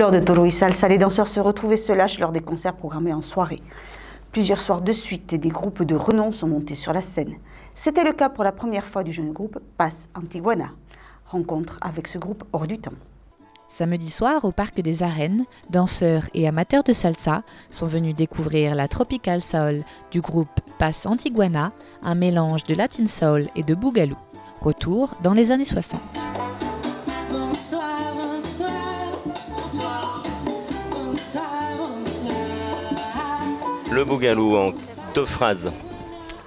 Fleur de Toro y Salsa, les danseurs se retrouvent et se lâchent lors des concerts programmés en soirée. Plusieurs soirs de suite, des groupes de renom sont montés sur la scène. C'était le cas pour la première fois du jeune groupe Paz Antiguana. Rencontre avec ce groupe hors du temps. Samedi soir, au Parc des Arènes, danseurs et amateurs de salsa sont venus découvrir la tropical soul du groupe Paz Antiguana, un mélange de latin soul et de boogaloo. Retour dans les années 60. Le boogaloo en deux phrases,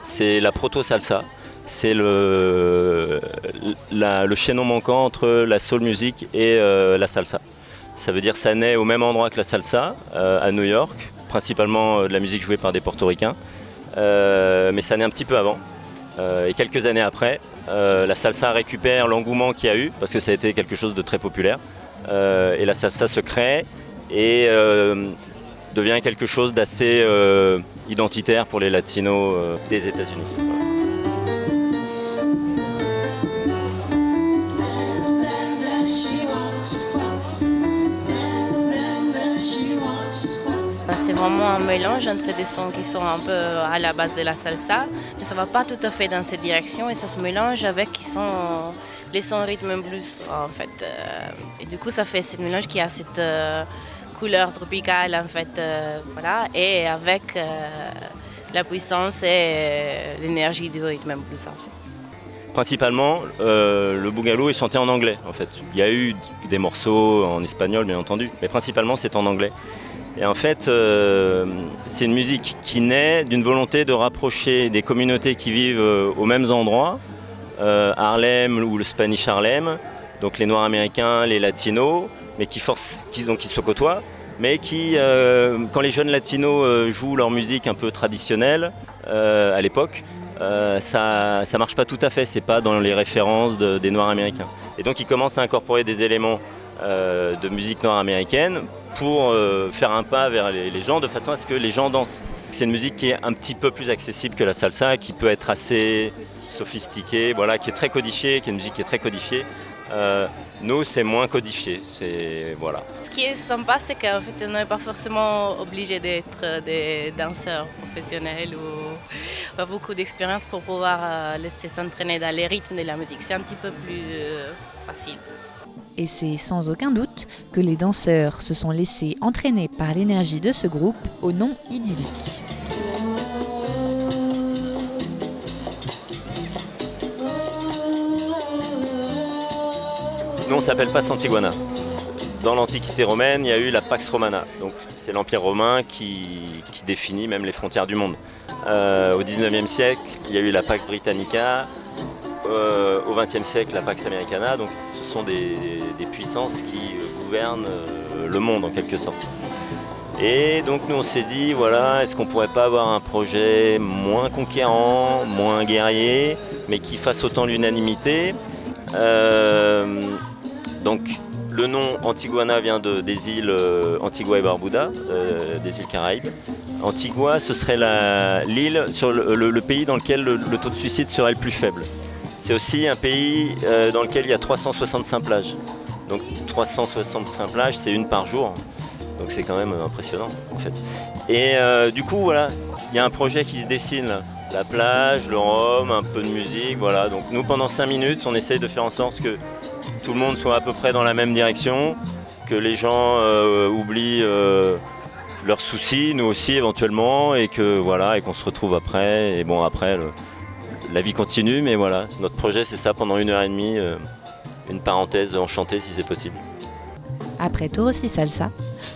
c'est la proto-salsa. C'est le chaînon manquant entre la soul music et la salsa. Ça veut dire que ça naît au même endroit que la salsa, à New York, principalement de la musique jouée par des portoricains. Mais ça naît un petit peu avant. Et quelques années après, la salsa récupère l'engouement qu'il y a eu, parce que ça a été quelque chose de très populaire. Et la salsa se crée et devient quelque chose d'assez identitaire pour les latinos des États-Unis. C'est vraiment un mélange entre des sons qui sont un peu à la base de la salsa, mais ça ne va pas tout à fait dans cette direction et ça se mélange avec les sons rythme blues en fait. Et du coup ça fait ce mélange qui a cette couleur tropicale en fait, voilà, et avec la puissance et l'énergie du rythme blues en fait. Principalement, le boogaloo est chanté en anglais en fait. Il y a eu des morceaux en espagnol bien entendu, mais principalement c'est en anglais. Et en fait, c'est une musique qui naît d'une volonté de rapprocher des communautés qui vivent aux mêmes endroits, Harlem ou le Spanish Harlem, donc les Noirs américains, les Latinos, mais qui se côtoient, mais qui, quand les jeunes Latinos jouent leur musique un peu traditionnelle à l'époque, ça marche pas tout à fait, c'est pas dans les références des Noirs américains. Et donc ils commencent à incorporer des éléments de musique noire américaine pour faire un pas vers les gens de façon à ce que les gens dansent. C'est une musique qui est un petit peu plus accessible que la salsa, qui peut être assez sophistiquée, voilà, qui est très codifiée, qui est une musique qui est très codifiée. Nous, c'est moins codifié. Voilà. Ce qui est sympa, c'est qu'en fait, on n'est pas forcément obligé d'être des danseurs professionnels ou avoir beaucoup d'expérience pour pouvoir laisser s'entraîner dans les rythmes de la musique. C'est un petit peu plus facile. Et c'est sans aucun doute que les danseurs se sont laissés entraîner par l'énergie de ce groupe au nom idyllique. Nous, on ne s'appelle pas Antiguana. Dans l'Antiquité romaine, il y a eu la Pax Romana. Donc, c'est l'Empire romain qui définit même les frontières du monde. Au XIXe siècle, il y a eu la Pax Britannica. Au XXe siècle, la Pax Americana, donc ce sont des puissances qui gouvernent le monde en quelque sorte. Et donc nous on s'est dit, voilà, est-ce qu'on pourrait pas avoir un projet moins conquérant, moins guerrier, mais qui fasse autant l'unanimité. Donc le nom Antiguana vient des îles Antigua et Barbuda, des îles Caraïbes. Antigua, ce serait l'île sur le pays dans lequel le taux de suicide serait le plus faible. C'est aussi un pays dans lequel il y a 365 plages. Donc 365 plages, c'est une par jour. Donc c'est quand même impressionnant en fait. Et du coup, voilà, il y a un projet qui se dessine là. La plage, le rhum, un peu de musique, voilà. Donc nous, pendant 5 minutes, on essaye de faire en sorte que tout le monde soit à peu près dans la même direction, que les gens oublient leurs soucis, nous aussi éventuellement, et qu'on se retrouve après. Et bon, après, la vie continue, mais voilà, notre projet c'est ça, pendant 1h30, une parenthèse enchantée si c'est possible. Après Toro y Salsa,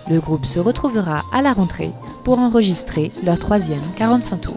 le groupe se retrouvera à la rentrée pour enregistrer leur 3e 45 tours.